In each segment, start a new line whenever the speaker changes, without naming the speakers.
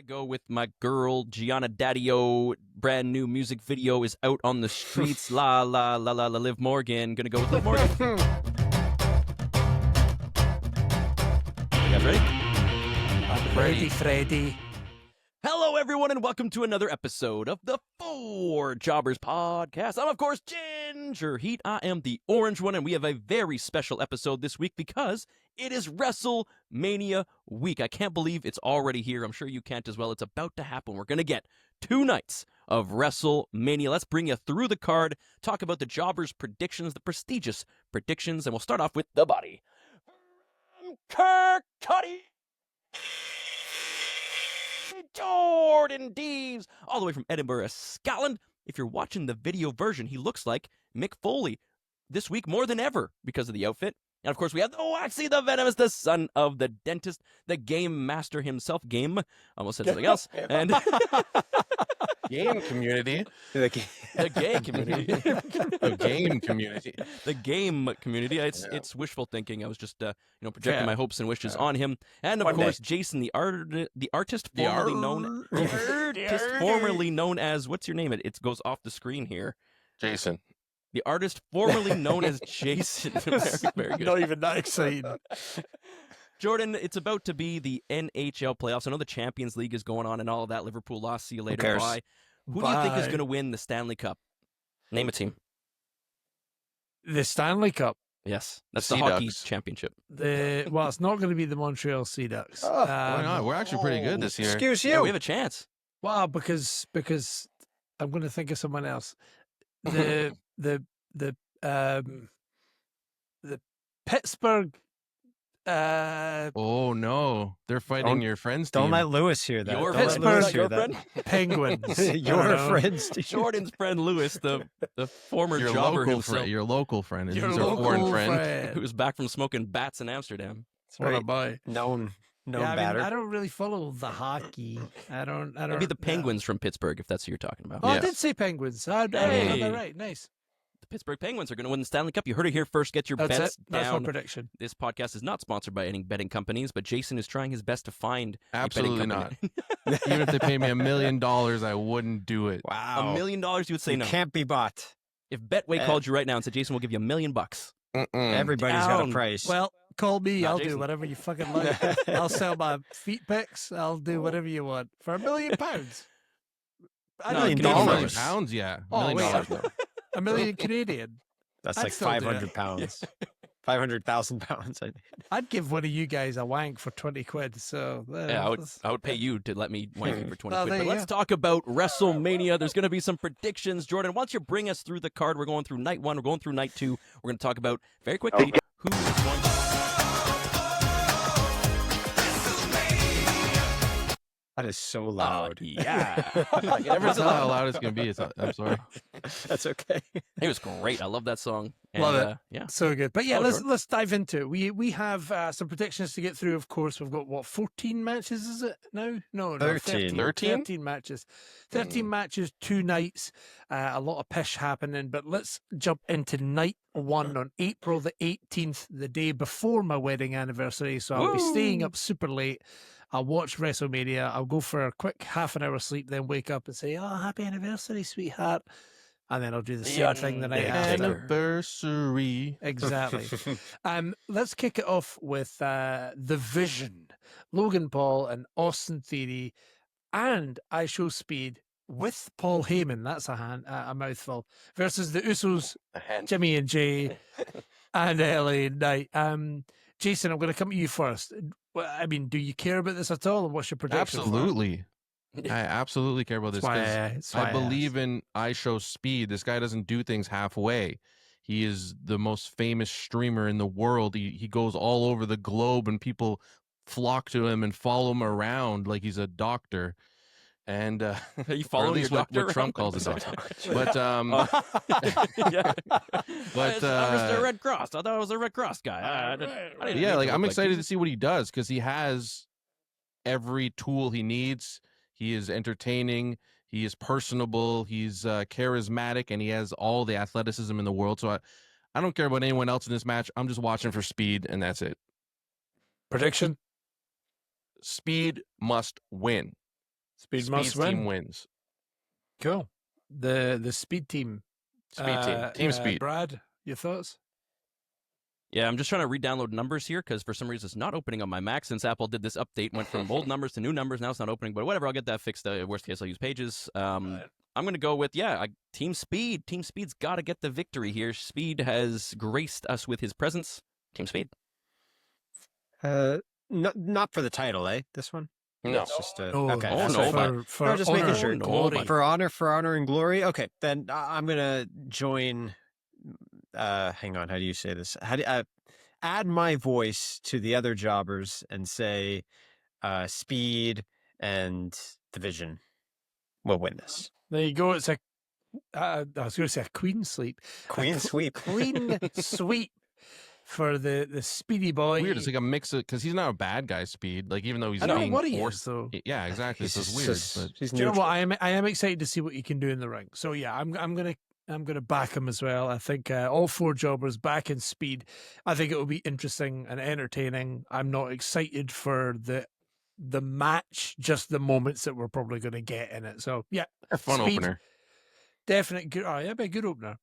Gotta go with my girl, Gianna Daddio. Brand new music video is out on the streets. La la la la la, Liv Morgan. Gonna go with Liv Morgan. You guys ready?
I'm ready, Freddy.
Hello, everyone, and welcome to another episode of the Four Jobbers Podcast. I'm, of course, Ginger Heat. I am the orange one, and we have a very special episode this week because it is Wrestlemania week. I can't believe it's already here. I'm sure you can't as well. It's about to happen. We're going to get 2 nights of WrestleMania. Let's bring you through the card, talk about the Jobbers predictions, the prestigious predictions, and we'll start off with the body. Kirk Cuddy. Jordan Deves, all the way from Edinburgh, Scotland. If you're watching the video version, he looks like Mick Foley this week more than ever because of the outfit. And of course, we have the Waxy the Venomous, the son of the dentist, the game master himself. Game, almost said something else. And
game community.
the gay community.
The game community.
The game community. It's wishful thinking. I was just projecting my hopes and wishes on him. And of course, Jason, the artist formerly known as, what's your name? It goes off the screen here.
Jason.
The artist formerly known as Jason. Very, very good.
Not even that exciting.
Jordan, it's about to be the NHL playoffs. I know the Champions League is going on and all of that. Liverpool lost. See you later. Bye. Who do you think is going to win the Stanley Cup? Name a team.
The Stanley Cup.
Yes, that's
The
the
Sea
hockey
Ducks.
championship.
Well, it's not going to be the Montreal Sea Ducks.
Why not? We're actually pretty good this year.
Excuse you.
Yeah, we have a chance.
Well, because I'm going to think of someone else. The Pittsburgh.
Oh no, they're fighting your friends' team.
Don't let Lewis hear that.
Your
Don't let
friend,
Lewis
Pittsburgh,
hear
your
that.
friend,
Penguins.
Your friends.
Jordan's friend Lewis, the former
your
jobber
local
himself,
friend. Your local friend. He's
Your
a foreign
local
friend.
who's back from smoking bats in Amsterdam.
That's what I buy.
Known
Yeah,
batter.
I don't really follow the hockey. I don't.
Maybe the Penguins from Pittsburgh, if that's who you're talking about.
Oh, I
Yes.
did say Penguins. I got
Hey.
that right. Nice.
The Pittsburgh Penguins are going to win the Stanley Cup. You heard it here first. Get your
That's
bets
it. That's my
down.
prediction.
This podcast is not sponsored by any betting companies, but Jason is trying his best to find
Absolutely
a betting company.
Even if they pay me $1 million, I wouldn't do it.
Wow.
$1 million, you would say
You
no.
can't be bought.
If Betway called you right now and said, Jason, we'll give you $1 million.
Everybody's got
Down.
a price.
Well, call me.
Not
I'll
Jason.
do whatever you fucking like. I'll sell my feet pics. I'll do whatever you want for $1 million. I
No,
know
$1 million.
$1 million
$1
pounds, yeah.
Oh,
$1 million.
wait.
No.
$1 million Canadian.
that's
I'd
like
still do
500
it.
pounds. 500,000 pounds.
I'd give one of you guys a wank for 20 quid. So
Yeah, I would pay you to let me wank you for 20
Oh,
quid.
there
But
you
let's talk about WrestleMania. There's going to be some predictions. Jordan, why don't you bring us through the card? We're going through night 1. We're going through night 2. We're going to talk about, very quickly, who is going to...
That is so loud.
Yeah.
I can never tell how loud it's going to be. I'm sorry.
That's okay.
It was great. I love that song. And,
Love it.
Yeah.
So good. But yeah,
Oh,
let's dive into it. We have some predictions to get through. Of course, we've got 14 matches, is it now? No,
13.
13 matches. 13 matches, 2 nights. A lot of pish happening. But let's jump into night 1 on April the 18th, the day before my wedding anniversary. So I'll be staying up super late. I'll watch WrestleMania. I'll go for a quick half an hour sleep, then wake up and say, "Oh, happy anniversary, sweetheart." And then I'll do the same thing the night after.
Anniversary.
Exactly. Let's kick it off with The Vision, Logan Paul and Austin Theory, and I Show Speed with Paul Heyman. That's a mouthful. Versus the Usos, Jimmy and Jay, and LA Knight. Jason, I'm going to come to you first. I mean, do you care about this at all? And what's your prediction?
Absolutely. I absolutely care about this
That's
because
why
I believe in I Show Speed. This guy doesn't do things halfway. He is the most famous streamer in the world. He goes all over the globe and people flock to him and follow him around like he's a doctor. And
Are you
or
following
at least
your
what
doctor?
Trump calls a doctor. But
yeah.
But,
It's Mr. Red Cross. I thought it was a Red Cross guy. I didn't
yeah,
need
like
to
I'm
look
excited to
Jesus.
see what he does because he has every tool he needs. He is entertaining. He is personable. He's charismatic, and he has all the athleticism in the world. So I don't care about anyone else in this match. I'm just watching for Speed, and that's it.
Prediction?
Speed must win.
Speed must
Speed's team
win.
wins.
Cool. The speed team.
Speed team speed.
Brad, your thoughts?
Yeah, I'm just trying to re-download numbers here because for some reason it's not opening on my Mac since Apple did this update, went from old numbers to new numbers. Now it's not opening, but whatever, I'll get that fixed. Worst case, I'll use Pages. I'm going to go with, Team Speed. Team Speed's got to get the victory here. Speed has graced us with his presence. Team Speed.
Not for the title, eh? This one?
No.
It's just
No,
okay.
Oh,
that's
no,
fine.
but-
for
No, just making
honor
sure.
and glory.
For honor and glory. Okay, then I'm gonna join. Hang on. How do you say this? How do add my voice to the other jobbers and say, Speed and Division will win this.
There you go. It's a. I was going to say a queen sweep.
Queen sweep.
Clean sweep for the speedy boy.
Weird. It's like a mix of because he's not a bad guy. Speed, like even though he's
I don't know
being
what he
forced.
is though.
Yeah, exactly.
He's
So it's
just-
weird. But
he's
Do you know
neutral.
what? I am excited to see what he can do in the ring. So yeah, I'm gonna back him as well. I think all four jobbers back in Speed. I think it will be interesting and entertaining. I'm not excited for the match, just the moments that we're probably going to get in it. So yeah,
a fun
Speed,
opener.
definite good. Oh yeah, be a good opener.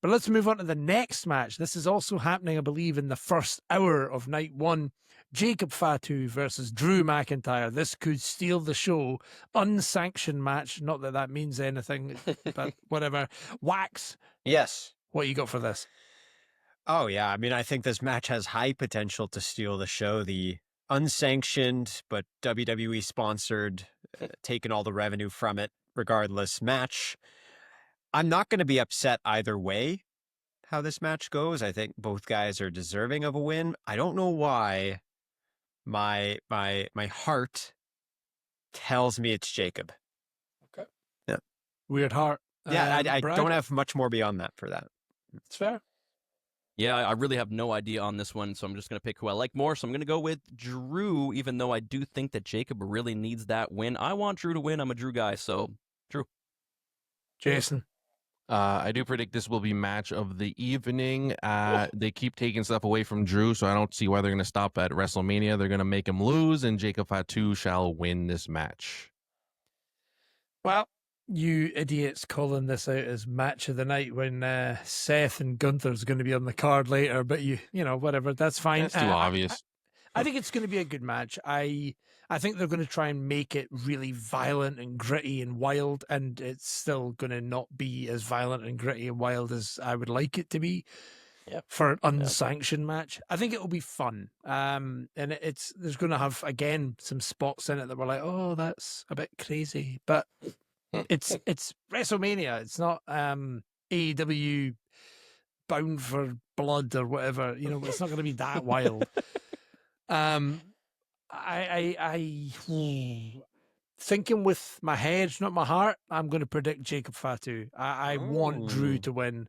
But let's move on to the next match. This is also happening, I believe, in the first hour of night one. Jacob Fatu versus Drew McIntyre. This could steal the show. Unsanctioned match. Not that that means anything, but whatever. Wax,
Yes.
what you got for this?
Oh yeah. I mean, I think this match has high potential to steal the show. The unsanctioned but WWE sponsored, taking all the revenue from it, regardless match. I'm not going to be upset either way how this match goes. I think both guys are deserving of a win. I don't know why my heart tells me it's Jacob.
Weird heart.
Yeah, I
Brad?
don't have much more beyond that for that.
It's fair.
Yeah, I really have no idea on this one, so I'm just going to pick who I like more. So I'm going to go with Drew, even though I do think that Jacob really needs that win. I want Drew to win. I'm a Drew guy, so Drew.
Jason.
I do predict this will be match of the evening. They keep taking stuff away from Drew, so I don't see why they're going to stop at WrestleMania. They're going to make him lose, and Jacob Fatu shall win this match.
Well, you idiots calling this out as match of the night when Seth and Gunther's going to be on the card later, but you know, whatever, that's fine.
That's too obvious.
I think it's going to be a good match. I think they're going to try and make it really violent and gritty and wild, and it's still going to not be as violent and gritty and wild as I would like it to be.
Yep.
For an unsanctioned match. I think it will be fun. And there's going to have, again, some spots in it that were like, oh, that's a bit crazy. But it's WrestleMania. It's not AEW Bound for Blood or whatever. You know, it's not going to be that wild. I thinking with my head, not my heart, I'm going to predict Jacob Fatu. I want Drew
Ooh.
to win.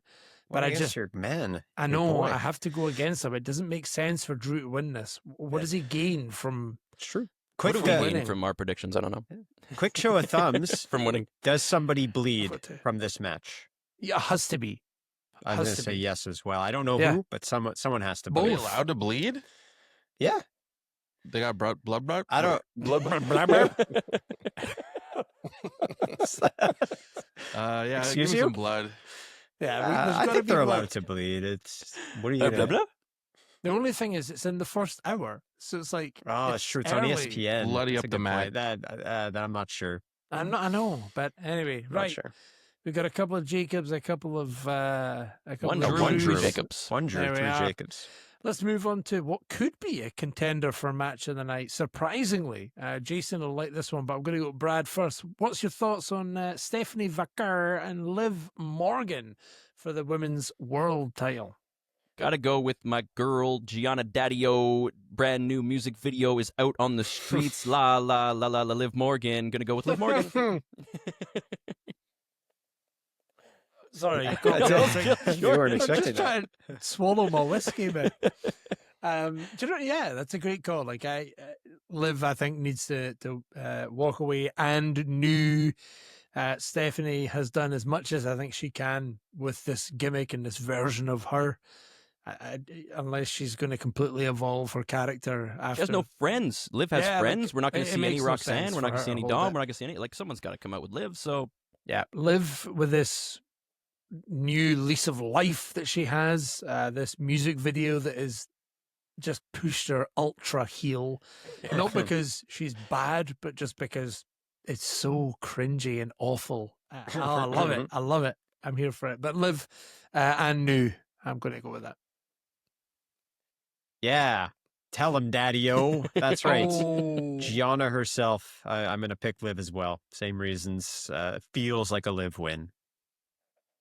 But
I
I guess
just-
your man.
I
your
know
boy.
I have to go against him. It doesn't make sense for Drew to win this. What does he gain from?
It's true.
What
Quick,
do we
uh,
gain
winning?
from our predictions? I don't know.
quick show of thumbs.
From winning.
Does somebody bleed
What the-
from this match?
Yeah, it has to be.
I'm
Has
going
to
to say
be.
yes as well. I don't know
Yeah.
who, but someone has to
Are they
bleed.
allowed to bleed?
Yeah.
They got blood.
I don't.
Yeah,
Excuse
give me
you?
some blood.
Yeah,
I think they're allowed to bleed. It's what are you? gonna-
The only thing is, it's in the first hour, so it's like
Oh, it's true. It's on
early.
ESPN.
Bloody
That's
up
a
the
good
mat.
point. That I'm not sure.
I'm not. I know, but anyway,
Not
right.
sure.
We've got a couple of Jacobs, a couple of
One
of
Drew,
one
one
Drew.
Drew
Drews.
Jacobs.
One Drew,
There we
3
are.
Jacobs.
Let's move on to what could be a contender for match of the night. Surprisingly, Jason will like this one, but I'm going to go with Brad first. What's your thoughts on Stephanie Vaquer and Liv Morgan for the women's world title?
Gotta go with my girl, Gianna Daddio. Brand new music video is out on the streets. La, la, la, la, la, Liv Morgan. Gonna go with Liv Morgan.
Sorry,
No,
You weren't
I'm
expecting
just
that.
trying to swallow my whiskey, man. Do you know? Yeah, that's a great call. Like Liv, I think needs to walk away, and new. Stephanie has done as much as I think she can with this gimmick and this version of her. unless she's going to completely evolve her character after.
She has no friends. Liv has
Yeah,
friends.
like,
We're not going
it
to see any
makes no
Roxanne.
sense
We're
for
not going
her
to see
to
any
hold
Dom.
it.
We're not going to see any. Like, someone's got to come out with Liv. So
Liv with this new lease of life that she has, this music video that is just pushed her ultra heel, not because she's bad, but just because it's so cringy and awful. I love it. I love it. I'm here for it. But Liv and New, I'm going to go with that.
Yeah. Tell him, Daddy-O. That's right.
Oh.
Gianna herself. I'm going to pick Liv as well. Same reasons. Feels like a Liv win.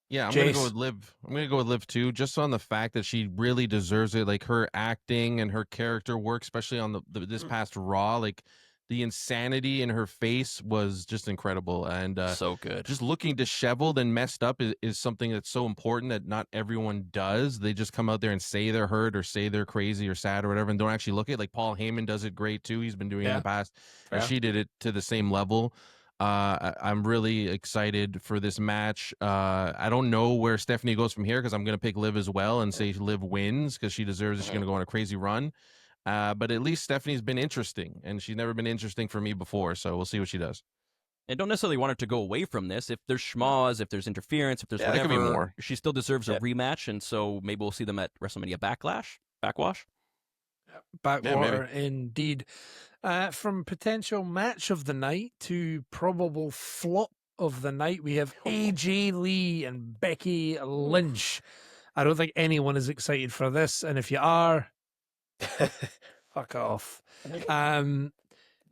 Yeah, I'm
Jace.
gonna go with Liv. I'm gonna go with Liv too, just on the fact that she really deserves it. Like her acting and her character work, especially on this past Raw, like the insanity in her face was just incredible. And
so good.
just looking disheveled and messed up is something that's so important that not everyone does. They just come out there and say they're hurt or say they're crazy or sad or whatever, and don't actually look it. Like Paul Heyman does it great too. He's been doing it in the past, and she did it to the same level. I'm really excited for this match. I don't know where Stephanie goes from here because I'm going to pick Liv as well and say Liv wins because she deserves it. She's going to go on a crazy run. But at least Stephanie's been interesting, and she's never been interesting for me before. So we'll see what she does.
And don't necessarily want her to go away from this. If there's schmoz, if there's interference, if there's
Yeah, there
whatever,
could be more.
she still deserves a rematch. And so maybe we'll see them at WrestleMania Backwash.
Backwater, indeed. From potential match of the night to probable flop of the night, we have AJ Lee and Becky Lynch. I don't think anyone is excited for this, and if you are, fuck off.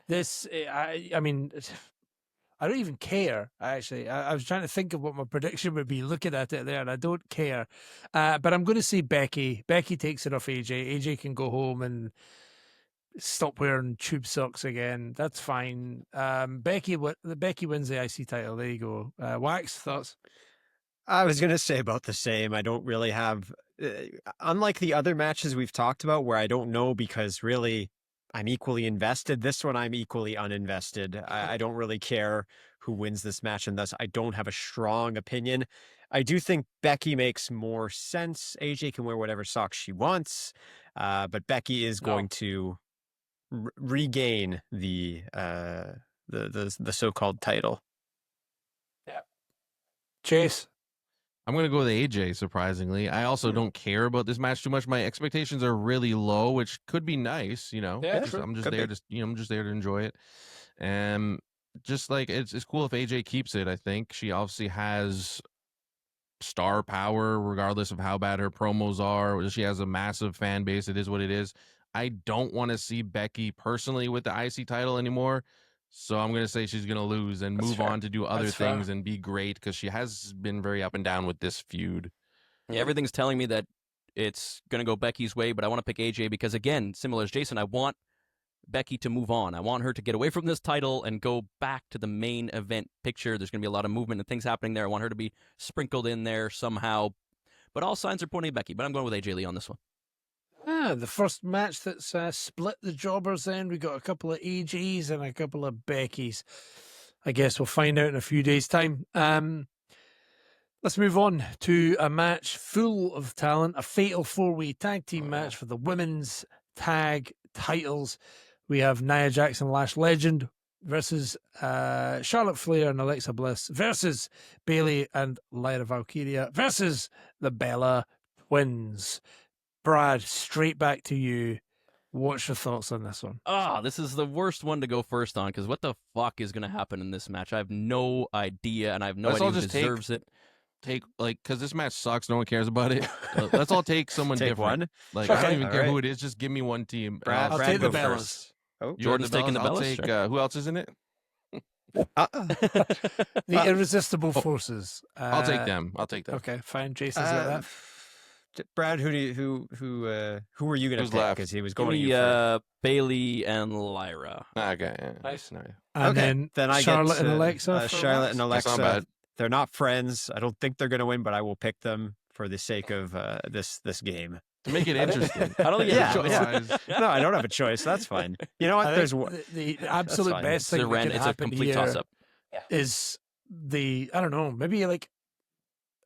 This, I mean, I don't even care, actually. I was trying to think of what my prediction would be looking at it there, and I don't care. But I'm going to say Becky. Becky takes it off AJ. AJ can go home and stop wearing tube socks again. That's fine. Becky wins the IC title. There you go. Wax, thoughts?
I was going to say about the same. I don't really have, unlike the other matches we've talked about where I don't know because really I'm equally invested. This one I'm equally uninvested. I don't really care who wins this match, and thus I don't have a strong opinion. I do think Becky makes more sense. AJ can wear whatever socks she wants, but Becky is going to regain the so-called title.
Yeah. Chase.
I'm going to go with AJ, surprisingly. I also don't care about this match too much. My expectations are really low, which could be nice, you know.
Yeah,
I'm just there to enjoy it. And just like it's cool if AJ keeps it, I think. She obviously has star power regardless of how bad her promos are. She has a massive fan base. It is what it is. I don't want to see Becky personally with the IC title anymore. So I'm going to say she's going to lose and move on to do other things and be great because she has been very up and down with this feud.
Yeah, everything's telling me that it's going to go Becky's way, but I want to pick AJ because, again, similar as Jason, I want Becky to move on. I want her to get away from this title and go back to the main event picture. There's going to be a lot of movement and things happening there. I want her to be sprinkled in there somehow. But all signs are pointing to Becky, but I'm going with AJ Lee on this one.
The first match that's split the jobbers then. We got a couple of AJs and a couple of Beckys. I guess we'll find out in a few days' time. Let's move on to a match full of talent, a fatal four-way tag team match for the women's tag titles. We have Nia Jackson, Lash Legend versus Charlotte Flair and Alexa Bliss versus Bayley and Lyra Valkyria versus the Bella Twins. Brad, straight back to you. What's your thoughts on this one?
This is the worst one to go first on because what the fuck is going to happen in this match? I have no idea, and I have no idea who deserves it.
Because this match sucks. No one cares about it. Let's all take someone
Take
different.
one.
Like I don't even care who it is. Just give me one team.
I'll
take the
go
Bellas.
first. Oh,
Jordan's taking the
I'll
Bellas?
take,
Sure.
who else is in it?
The Irresistible Forces.
I'll take them.
Okay, fine. Jason's got that.
Brad, who were you going to
Who's
pick?
left?
Because he was
Give
going to
me
you first.
Bailey and Lyra.
Okay.
Nice.
No.
And
then I
Charlotte
get
and Alexa. for
Charlotte and
Wax?
That's not
Alexa.
bad.
They're not friends. I don't think they're going to win, but I will pick them for the sake of this game.
To make it interesting.
I don't think you have a choice.
Otherwise-
No, I don't have a choice. That's fine. You know what?
I
There's
think
one.
the absolute
fine.
best thing that could
It's a
happen
complete
here
toss-up.
is I don't know, maybe like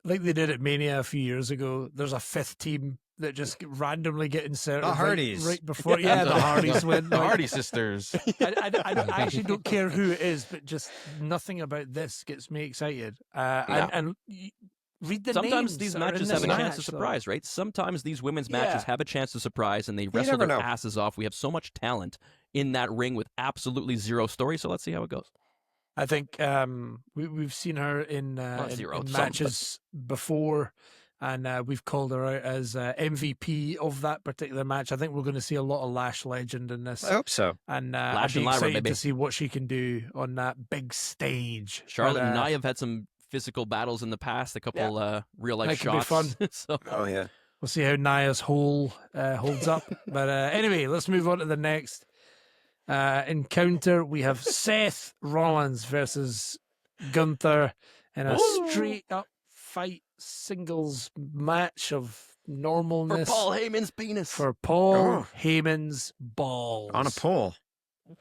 they did at Mania a few years ago. There's a fifth team that just randomly get inserted
The Hardys.
right before. Yeah, the Hardys win.
The
Like,
Hardy sisters.
I actually don't care who it is, but just nothing about this gets me excited. And read the
Sometimes
names
these
that are in
matches
this
have a chance to
match, though.
surprise, right? Sometimes these women's matches
Yeah.
have a chance to surprise, and they wrestle
never
their
know.
asses off. We have so much talent in that ring with absolutely zero story, so let's see how it goes.
I think we've seen her in
Zero,
in
some,
matches before, and we've called her out as MVP of that particular match. I think we're going to see a lot of Lash Legend in this,
I hope so.
and
Lash
I'd be
and Lyra,
excited
baby.
to see what she can do on that big stage.
Charlotte
But,
and I have had some physical battles in the past, a couple real life
That could be
shots.
fun.
So
Oh yeah.
we'll see how Naya's hole holds up. But anyway, let's move on to the next encounter. We have Seth Rollins versus Gunther in a straight up fight singles match of
for
normalness
Paul Heyman's penis.
for Paul
Oh.
Heyman's balls
On a pole.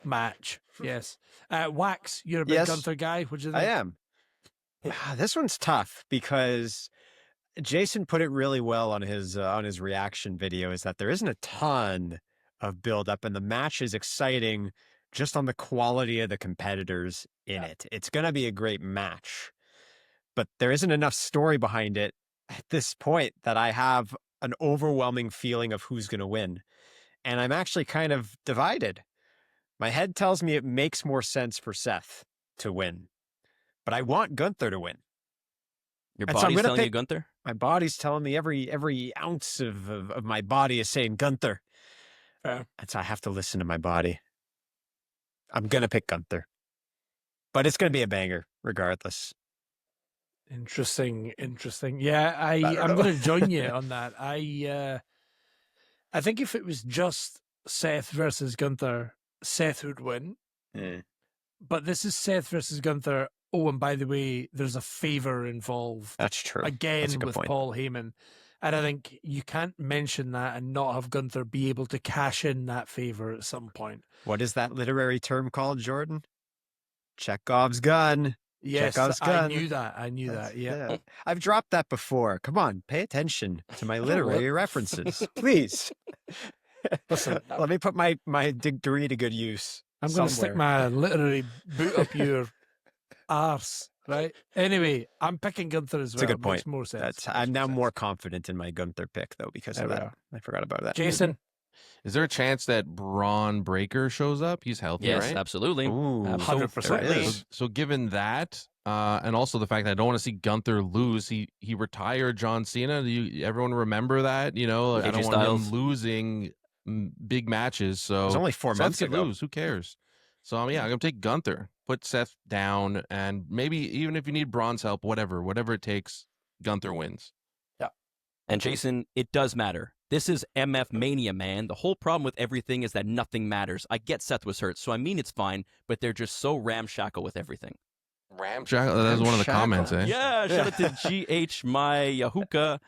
match. Yes. Wax, you're a big
Yes.
Gunther guy. What do you
I
think?
am. This one's tough because Jason put it really well on his reaction video. Is that there isn't a ton of build up, and the match is exciting just on the quality of the competitors in it. It's going to be a great match, but there isn't enough story behind it at this point that I have an overwhelming feeling of who's going to win, and I'm actually kind of divided. My head tells me it makes more sense for Seth to win, but I want Gunther to win.
Your
And so I'm
body's
gonna
telling you
pick-
Gunther?
My body's telling me every ounce of my body is saying Gunther.
Fair.
And so I have to listen to my body. I'm going to pick Gunther. But it's going to be a banger regardless.
Interesting. Yeah, I'm
don't know.
going to join you on that. I think if it was just Seth versus Gunther, Seth would win. But this is Seth versus Gunther. Oh, and by the way, there's a favor involved
That's true.
again
That's a good
with
point.
Paul Heyman. And I think you can't mention that and not have Gunther be able to cash in that favor at some point.
What is that literary term called, Jordan? Chekhov's gun.
Yes,
Chekhov's
I
gun.
knew that. Yeah.
I've dropped that before. Come on, pay attention to my literary references, please.
Listen,
Let me put my degree to good use.
I'm going to stick
somewhere.
my literary boot up your arse, right? Anyway, I'm picking Gunther as
It's a
well.
good
It
point.
makes more sense.
I'm now more confident in my Gunther pick, though, because
There
of
we
that.
are.
I forgot about that.
Jason,
Is there a chance that Braun Breaker shows up? He's healthy,
Yes,
right?
absolutely.
Ooh,
100%.
there it
So,
is.
so given that, and also the fact that I don't want to see Gunther lose, he retired John Cena. Do you everyone remember that? You know, I
AJ
don't want
Styles.
him losing big matches. So
It was only 4
Seth
months
could
ago.
lose. Who cares? So yeah, I'm gonna take Gunther. Put Seth down, and maybe even if you need Braun's help, whatever it takes, Gunther wins.
And Jason, it does matter. This is MF Mania, man. The whole problem with everything is that nothing matters. I get Seth was hurt, so I mean it's fine, but they're just so ramshackle with everything.
Ramshackle. That was one of the comments, eh?
Yeah, shout out to GH My Yahuka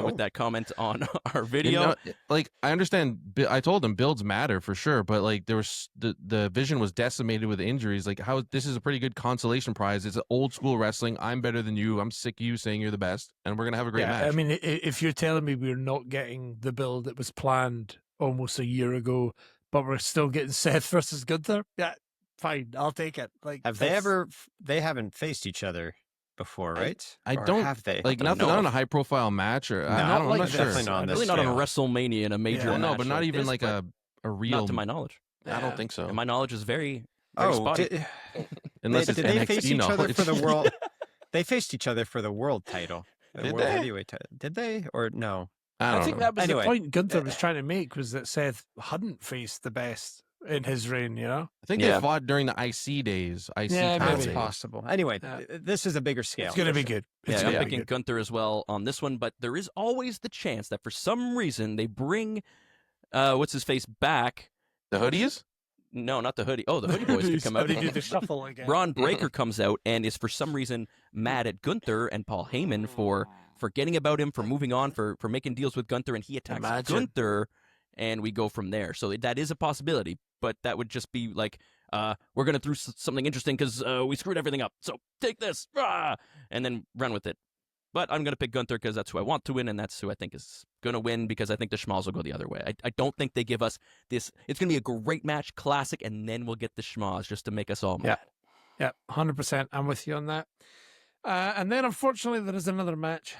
with that comment on our video.
You know, like I understand. I told him builds matter for sure, but like there was the vision was decimated with injuries. Like how this is a pretty good consolation prize. It's old school wrestling. I'm better than you. I'm sick of you saying you're the best, and we're gonna have a great match.
I mean, if you're telling me we're not getting the build that was planned almost a year ago, but we're still getting Seth versus Gunther, yeah, fine, I'll take it. Like,
Have they ever? They haven't faced each other before, right?
I
Or
don't-
Have they?
like
don't
nothing
know.
not on a high profile match or
No,
I don't,
not
I'm
like
not
this.
sure.
Definitely not on this
Really not on a
scale.
WrestleMania in a major
Yeah.
Well, no,
match
but not
like
even
this,
like
but
a real.
not to my knowledge.
I don't think so.
And my knowledge is very, very
Oh,
spotty.
Unless
did
it's
they
NXT
face each other
knowledge.
for the world? They faced each other for the world title, the
Did
world
they?
heavyweight title. Did they or no?
I
I
don't
think
know.
that was
Anyway.
the point Gunther was trying to make, was that Seth hadn't faced the best in his reign, you know?
I think
Yeah.
they fought during the IC days. IC
Yeah,
title
maybe.
days.
Possible. Anyway,
Yeah.
this is a bigger scale.
It's going to
for
be
sure.
good.
Yeah,
It's
I'm
gonna be
picking
good.
Gunther as well on this one, but there is always the chance that for some reason they bring, what's his face back.
The hoodies?
No, not the hoodie. Oh, the hoodie boys could come out.
They do the shuffle again.
Braun Breaker comes out and is for some reason mad at Gunther and Paul Heyman for forgetting about him, for moving on, for making deals with Gunther, and he attacks
Imagine.
Gunther, and we go from there. So that is a possibility, but that would just be like, we're going to do something interesting because we screwed everything up. So take this, and then run with it. But I'm going to pick Gunther because that's who I want to win, and that's who I think is going to win because I think the schmalls will go the other way. I don't think they give us this. It's going to be a great match, classic, and then we'll get the schmalls just to make us all mad.
Yeah, 100%. I'm with you on that. And then, unfortunately, there is another match.